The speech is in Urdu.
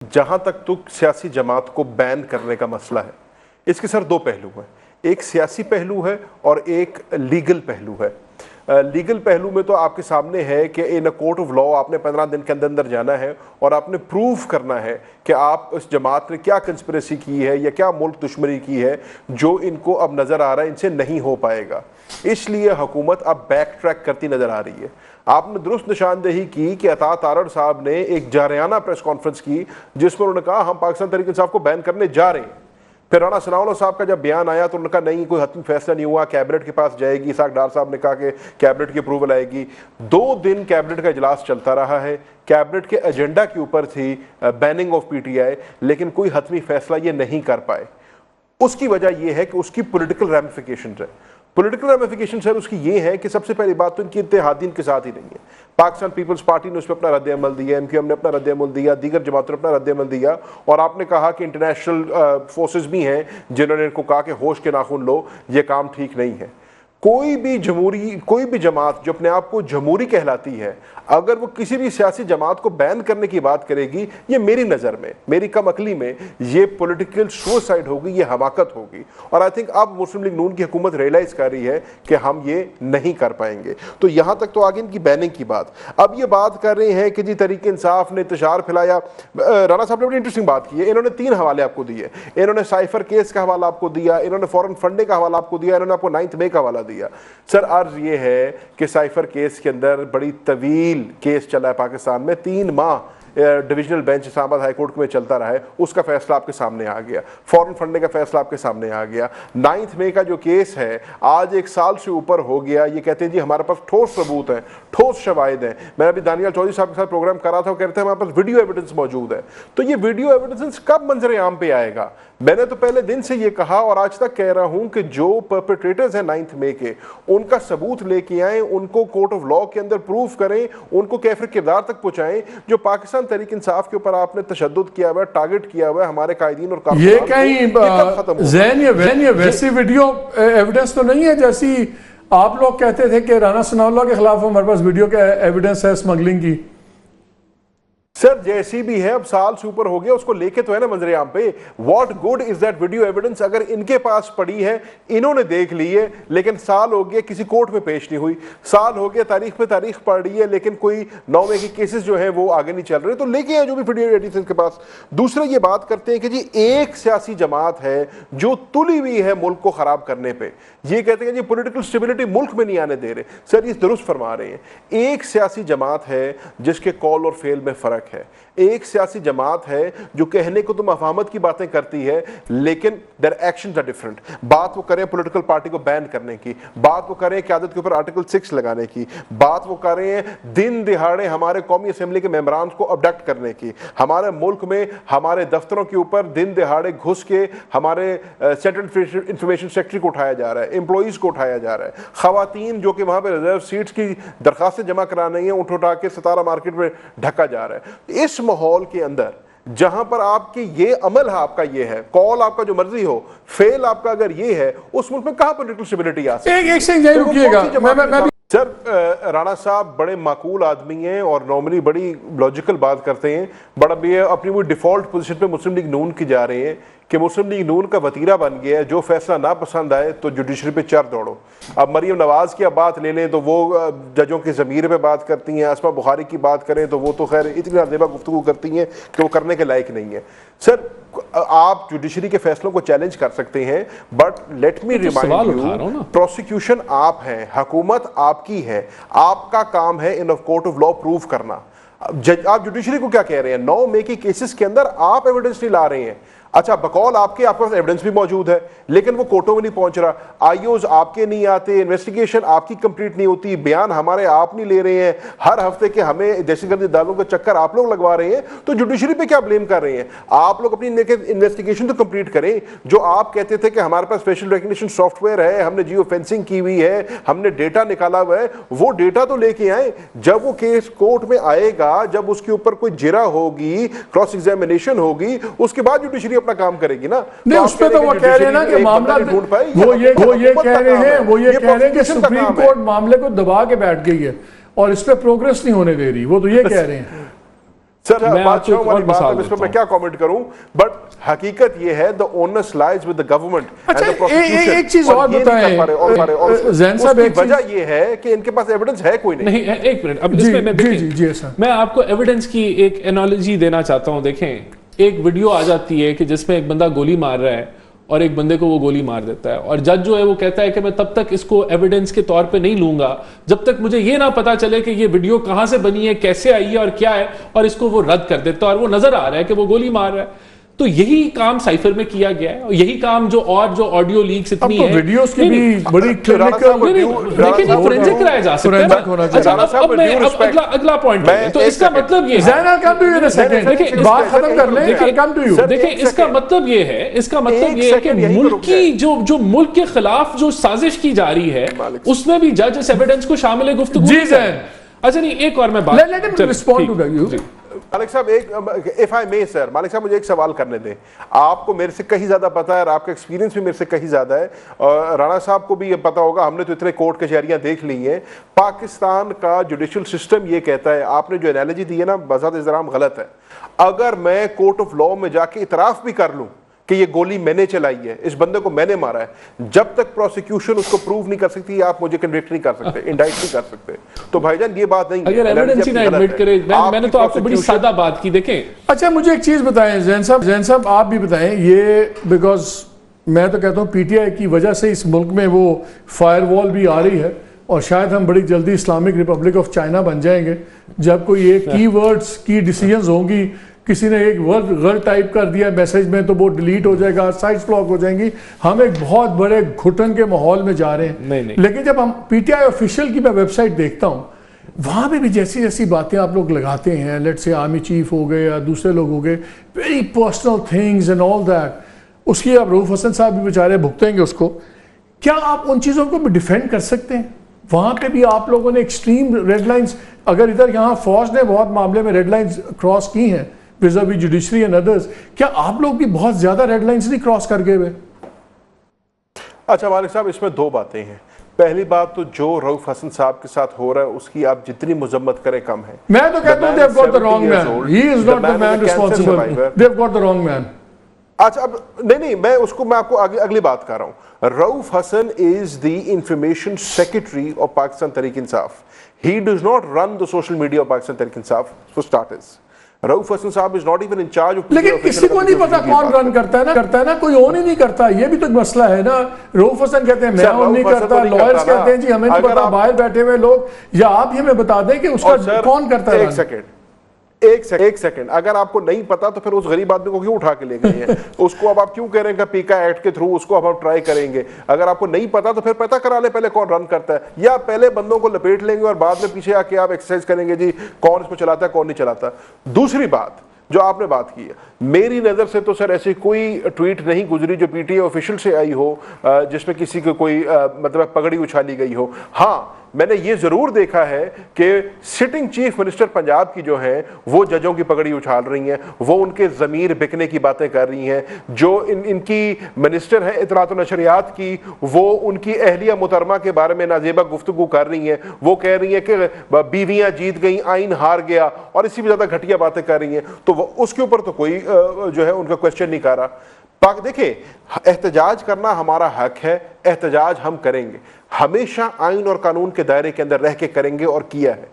جہاں تک تو سیاسی جماعت کو بین کرنے کا مسئلہ ہے، اس کے سر دو پہلو ہیں، ایک سیاسی پہلو ہے اور ایک لیگل پہلو ہے۔ لیگل پہلو میں تو آپ کے سامنے ہے کہ ان اے کورٹ آف لاء آپ نے 15 دن کے اندر جانا ہے اور آپ نے پروف کرنا ہے کہ آپ اس جماعت نے کیا کنسپریسی کی ہے یا کیا ملک دشمنی کی ہے جو ان کو اب نظر آ رہا ہے ان سے نہیں ہو پائے گا۔ اس لیے حکومت اب بیک ٹریک کرتی نظر آ رہی ہے۔ آپ نے درست نشاندہی کی کہ عطا تارڑ صاحب نے ایک جارحانہ پریس کانفرنس کی جس میں انہوں نے کہا ہم پاکستان تحریک انصاف کو بین کرنے جا رہے ہیں۔ پھر رانا ثناء اللہ صاحب کا جب بیان آیا تو انہوں نے کہا نہیں کوئی حتمی فیصلہ نہیں ہوا، کیبنٹ کے پاس جائے گی۔ اسحاق ڈار صاحب نے کہا کہ کیبنٹ کی اپروول آئے گی۔ 2 دن کیبنٹ کا اجلاس چلتا رہا ہے، کیبنٹ کے ایجنڈا کے اوپر تھی banning of P T I, لیکن کوئی حتمی فیصلہ یہ نہیں کر پائے۔ اس کی وجہ یہ ہے کہ اس کی پولیٹیکل ریمیفیکیشنز ہے۔ پولیٹیکل ریمیفیکیشن سر اس کی یہ ہے کہ سب سے پہلی بات تو ان کی اتحادین کے ساتھ ہی نہیں ہے۔ پاکستان پیپلز پارٹی نے اس پہ اپنا رد عمل دیا، ایم کیو ایم نے اپنا رد عمل دیا، دیگر جماعتوں نے اپنا رد عمل دیا، اور آپ نے کہا کہ انٹرنیشنل فورسز بھی ہیں جنہوں نے ان کو کہا کہ ہوش کے ناخن لو، یہ کام ٹھیک نہیں ہے۔ کوئی بھی جماعت جو اپنے آپ کو جمہوری کہلاتی ہے اگر وہ کسی بھی سیاسی جماعت کو بین کرنے کی بات کرے گی، یہ میری نظر میں، میری کم عقلی میں یہ پولیٹیکل سوسائڈ ہوگی، یہ حماقت ہوگی۔ اور آئی تھنک اب مسلم لیگ نون کی حکومت ریئلائز کر رہی ہے کہ ہم یہ نہیں کر پائیں گے۔ تو یہاں تک تو آگے ان کی بیننگ کی بات۔ اب یہ بات کر رہے ہیں کہ جی تحریک انصاف نے انتشار پھیلایا۔ رانا صاحب نے بڑی انٹرسٹنگ بات کی ہے، انہوں نے 3 حوالے آپ کو دیے۔ انہوں نے سائفر کیس کا حوالہ آپ کو دیا، انہوں نے فورن فنڈنگ کا حوالہ آپ کو دیا، انہوں نے آپ کو 9 مئی کا حوالہ دیا۔ سر عرض یہ ہے کہ سائفر کیس کے اندر بڑی طویل کیس چلا ہے پاکستان میں، 3 ماہ ڈویژنل بینچ اسلام آباد ہائی کورٹ میں چلتا رہا ہے، اس کا فیصلہ آپ کے سامنے آ گیا۔ فورن فنڈنگ کا فیصلہ آپ کے سامنے آ گیا۔ 9 مئی کا جو کیس ہے آج 1 سال سے اوپر ہو گیا، یہ کہتے ہیں جی ہمارے پاس ٹھوس ثبوت ہیں، ٹھوس شواہد ہیں۔ میں ابھی دانیال چودھری صاحب کے ساتھ پروگرام کر رہا تھا، وہ کہتے ہیں ہمارے پاس ویڈیو ایویڈنس موجود ہے۔ تو یہ ویڈیو ایویڈنس کب منظر عام پہ آئے گا؟ میں نے تو پہلے دن سے یہ کہا اور آج تک کہہ رہا ہوں کہ جو پرپیٹریٹرز ہیں 9 مئی کے، ان کا ثبوت لے کے آئیں، ان کو کورٹ آف لاء کے اندر پروف کریں، ان کو کیفر کردار تک پہنچائیں۔ جو پاکستان تحریک انصاف کے اوپر آپ نے تشدد کیا ہوا ہے، ٹارگٹ کیا ہوا ہے ہمارے قائدین اور کارکنان، یہ کہیں ذہن یا ویسی ویڈیو ایویڈنس تو نہیں ہے جیسی آپ لوگ کہتے تھے کہ رانا ثناء اللہ کے خلاف ہمارے پاس ویڈیو کا ایویڈنس ہے اسمگلنگ کی؟ سر جیسی بھی ہے، اب سال سے اوپر ہو گیا، اس کو لے کے تو ہے نا منظر عام پہ۔ What good is that video evidence? اگر ان کے پاس پڑی ہے، انہوں نے دیکھ لی ہے، لیکن سال ہو گیا کسی کورٹ میں پیش نہیں ہوئی، سال ہو گیا تاریخ پہ تاریخ پڑ رہی ہے، لیکن کوئی 9 مئی کے کیسز جو ہیں وہ آگے نہیں چل رہے، تو لے کے آئے جو بھی ویڈیو ایویڈنس ان کے پاس۔ دوسرے یہ بات کرتے ہیں کہ جی ایک سیاسی جماعت ہے جو تلی ہوئی ہے ملک کو خراب کرنے پہ، یہ کہتے ہیں جی پولیٹیکل سٹیبلٹی ملک میں نہیں آنے دے رہے۔ سر یہ درست فرما رہے ہیں، ایک سیاسی جماعت ہے جس کے قول اور فعل میں فرق ہے، ایک سیاسی جماعت ہے جو کہنے کو تو مفاہمت کی باتیں کرتی ہے لیکن their actions are different۔ بات وہ کریں پولیٹیکل پارٹی کو بین کرنے کی، بات وہ کریں قیادت کے اوپر آرٹیکل 6 لگانے کی، بات وہ کریں دن دہاڑے ہمارے قومی اسمبلی کے ممبران کو ابڈکٹ کرنے کی، ہمارے ملک میں ہمارے دفتروں کے اوپر دن دہاڑے گھس کے ہمارے سینٹرل انفارمیشن سیکٹری کو اٹھایا جا رہا ہے، امپلائیز کو اٹھایا جا رہا ہے، خواتین جو کہ وہاں پہ ریزرو سیٹس کی درخواستیں جمع کرانی ہیں اٹھا کے ستارہ مارکیٹ میں ڈھکا جا رہا ہے۔ اس ماحول کے اندر جہاں پر آپ کی یہ عمل ہے، آپ کا یہ ہے، قول آپ کا جو مرضی ہو، فعل آپ کا اگر یہ ہے، اس ملک میں کہاں پولیٹیکل سٹیبلٹی آ سکتی ہے؟ ایک سیکنڈ جاری رکیے گا۔ سر رانا صاحب بڑے معقول آدمی ہیں اور نارملی بڑی لاجیکل بات کرتے ہیں، بڑا بھی اپنی وہ ڈیفالٹ پوزیشن پہ مسلم لیگ نون کی جا رہے ہیں کہ مسلم لیگ نون کا وتیرہ بن گیا ہے، جو فیصلہ نہ پسند آئے تو جوڈیشری پہ چر دوڑو۔ اب مریم نواز کی اب بات لے لیں تو وہ ججوں کی ضمیر پہ بات کرتی ہیں، اسما بخاری کی بات کریں تو وہ تو خیر اتنی نازیبا گفتگو کرتی ہیں کہ وہ کرنے کے لائق نہیں ہے۔ سر آپ جوڈیشری کے فیصلوں کو چیلنج کر سکتے ہیں، but let me remind you prosecution آپ ہیں، حکومت آپ کی ہے، آپ کا کام ہے in court of law proof کرنا۔ آپ جوڈیشری کو کیا کہہ رہے ہیں؟ 9 مئی کے کیسز کے اندر آپ ایویڈنس نہیں لا رہے ہیں۔ اچھا بقول آپ کے پاس ایویڈنس بھی موجود ہے لیکن وہ کورٹوں میں نہیں پہنچ رہا، آئی اوز آپ کے نہیں آتے، انویسٹیگیشن آپ کی کمپلیٹ نہیں ہوتی، بیان ہمارے آپ نہیں لے رہے ہیں، ہر ہفتے کے ہمیں دہشت گردی دالوں کا چکر آپ لوگ لگوا رہے ہیں، تو جوڈیشری پہ کیا بلیم کر رہے ہیں؟ آپ لوگ اپنی انویسٹیگیشن تو کمپلیٹ کریں۔ جو آپ کہتے تھے کہ ہمارے پاس فیشل ریکگنیشن سافٹ ویئر ہے، ہم نے جیو فینسنگ کی ہوئی ہے، ہم نے ڈیٹا نکالا ہوا ہے، وہ ڈیٹا تو لے کے آئیں۔ جب وہ کیس کورٹ میں آئے گا، جب اس کے اوپر کوئی جرا ہوگی، کراس ایگزامینیشن ہوگی، اس کے بعد جوڈیشری اپنا کام کرے گی نا۔ نہیں اس پہ تو وہ کہہ رہے ہیں نا کہ معاملہ وہ یہ کہہ رہے ہیں کہ سپریم کورٹ معاملے کو دبا کے بیٹھ گئی ہے اور اس پہ پروگریس نہیں ہونے دے رہی، وہ تو یہ کہہ رہے ہیں۔ سر میں آپ کو ایک اور مثال اس دیتا پر میں کیا کامنٹ کروں, بٹ حقیقت یہ ہے the onus lies with the government and the اچھا prosecution. ایک چیز اور بتائیں زین صاحب, ایک وجہ یہ ہے کہ ان کے پاس ایویڈنس ہے کوئی نہیں. ایک منٹ, اب اس میں دیکھیں, میں آپ کو ایویڈنس کی ایک انالوجی دینا چاہتا ہوں. دیکھیں, ایک ویڈیو آ جاتی ہے کہ جس میں ایک بندہ گولی مار رہا ہے اور ایک بندے کو وہ گولی مار دیتا ہے, اور جج جو ہے وہ کہتا ہے کہ میں تب تک اس کو ایویڈنس کے طور پہ نہیں لوں گا جب تک مجھے یہ نہ پتا چلے کہ یہ ویڈیو کہاں سے بنی ہے, کیسے آئی ہے اور کیا ہے, اور اس کو وہ رد کر دیتا ہے اور وہ نظر آ رہا ہے کہ وہ گولی مار رہا ہے. تو یہی کام سائفر میں کیا گیا ہے, اور یہی کام جو آڈیو لیکس اتنی ہیں, ویڈیوز کی بھی بڑی لیکن یہ فورینسک کرایا جا سکتا ہے. اچھا, اب میں اگلا پوائنٹ, تو اس کا مطلب یہ ہے, دیکھیں اس کا مطلب یہ ہے کہ ملک کی جو ملک کے خلاف جو سازش کی جا رہی ہے اس میں بھی جج اس ایویڈنس کو شامل گفتگو. جی زین, اچھا نہیں, ایک اور میں بات مالک صاحب, if I may sir, مالک صاحب مجھے ایک سوال کرنے دیں. آپ کو میرے سے کہیں زیادہ پتا ہے اور آپ کا ایکسپیرینس بھی میرے سے کہیں زیادہ ہے, اور رانا صاحب کو بھی یہ پتا ہوگا, ہم نے تو اتنے کورٹ کچہریاں دیکھ لی ہیں. پاکستان کا جوڈیشل سسٹم یہ کہتا ہے, آپ نے جو انالوجی دی ہے نا بذات احترام غلط ہے. اگر میں کورٹ آف لاء میں جا کے اعتراف بھی کر لوں کہ یہ گولی میں نے چلائی ہے, اس بندے کو میں نے مارا ہے, جب تک پروسیکیوشن اس کو پروو نہیں کر سکتی, آپ مجھے کنوکٹ نہیں کر سکتے, انڈائٹ نہیں کر سکتے. تو بھائی جان یہ بات نہیں ہے, اگر ایویڈنس ہی نہ ایڈمٹ کرے. میں نے تو آپ کو بڑی سادہ بات کی. دیکھیں, اچھا مجھے ایک چیز بتائیں زین صاحب, آپ بھی بتائیں یہ, بیکاز میں تو کہتا ہوں پی ٹی آئی کی وجہ سے اس ملک میں وہ فائر وال بھی آ رہی ہے, اور شاید ہم بڑی جلدی اسلامک ریپبلک آف چائنا بن جائیں گے جب کوئی ایک کی ورڈز کی ڈیسیجنز ہوں گی. کسی نے ایک ورڈ غلط ٹائپ کر دیا میسیج میں تو وہ ڈیلیٹ ہو جائے گا, سائٹس بلاک ہو جائیں گی. ہم ایک بہت بڑے گھٹن کے ماحول میں جا رہے ہیں. لیکن جب ہم پی ٹی آئی آفیشیل کی میں ویب سائٹ دیکھتا ہوں, وہاں پہ بھی جیسی جیسی باتیں آپ لوگ لگاتے ہیں, لیٹ سے آرمی چیف ہو گئے یا دوسرے لوگ ہو گئے, very personal things and all that, اس کی اب رؤوف حسن صاحب بھی بیچارے بھگتیں گے اس کو. کیا آپ ان چیزوں کو بھی ڈیفینڈ کر سکتے ہیں؟ وہاں پہ بھی آپ لوگوں نے ایکسٹریم ریڈ لائنز, اگر ادھر یہاں فوج نے بہت معاملے میں ریڈ لائنز کراس کی ہیں ویزاوی جوڈیشری اینڈ ادرز, کیا آپ لوگ بھی بہت زیادہ ریڈ لائنز نہیں کراس کر گئے ہوئے؟ اچھا مالک صاحب, اس میں دو باتیں ہیں. پہلی بات تو جو رؤوف حسن صاحب کے ساتھ ہو رہا ہے اس کی آپ جتنی مذمت کریں کم ہے. میں تو کہتا ہوں they've got the wrong man. He is not the man responsible. They've got the wrong man. اچھا اب نہیں, میں آپ کو اگلی بات کر رہا ہوں. رؤوف حسن is the information secretary of Pakistan Tehreek Insaf. He does not run the social media of Pakistan Tehreek Insaf for starters. رؤوف حسن صاحب is not even in charge of. لیکن کسی کو نہیں پتا کون رن کرتا ہے نا, کوئی اون ہی نہیں کرتا. یہ بھی تو ایک مسئلہ ہے نا. رؤوف حسن کہتے ہیں میں اون نہیں کرتا, لائرز کہتے ہیں جی ہمیں نہیں پتا, باہر بیٹھے ہوئے لوگ, یا آپ ہی ہمیں بتا دیں کہ اس کا کون کرتا ہے. ایک سیکنڈ, اگر آپ کو نہیں پتا تو پھر اس غریب آدمی کو کیوں اٹھا کے لے گئے ہیں؟ اس کو اب آپ کیوں کہہ رہے ہیں کہ پیکا ایکٹ کے تھرو اس کو اب ہم ٹرائی کریں گے؟ اگر آپ کو نہیں پتا تو پھر پتا کرا لیں پہلے کون رن کرتا ہے, یا پہلے بندوں کو لپیٹ لیں گے اور بعد میں پیچھے آ کے آپ ایکسرسائز کریں گے جی کون اس کو چلاتا ہے کون نہیں چلاتا. دوسری بات جو آپ نے بات کی ہے, میری نظر سے تو سر ایسی کوئی ٹویٹ نہیں گزری جو پی ٹی آئی آفیشیل سے آئی ہو جس میں کسی کو کوئی مطلب پگڑی اچھالی گئی ہو. ہاں میں نے یہ ضرور دیکھا ہے کہ سٹنگ چیف منسٹر پنجاب کی جو ہیں وہ ججوں کی پگڑی اچھال رہی ہیں, وہ ان کے ضمیر بکنے کی باتیں کر رہی ہیں. جو ان کی منسٹر ہیں اطلاعات و نشریات کی, وہ ان کی اہلیہ محترمہ کے بارے میں نازیبہ گفتگو کر رہی ہیں. وہ کہہ رہی ہیں کہ بیویاں جیت گئیں, آئین ہار گیا, اور اسی بھی زیادہ گھٹیا باتیں کر رہی ہیں. تو اس کے اوپر تو کوئی جو ہے ان کا کوشچن نہیں کر رہا. دیکھیں, احتجاج کرنا ہمارا حق ہے, احتجاج ہم کریں گے, ہمیشہ آئین اور قانون کے دائرے کے اندر رہ کے کریں گے اور کیا ہے.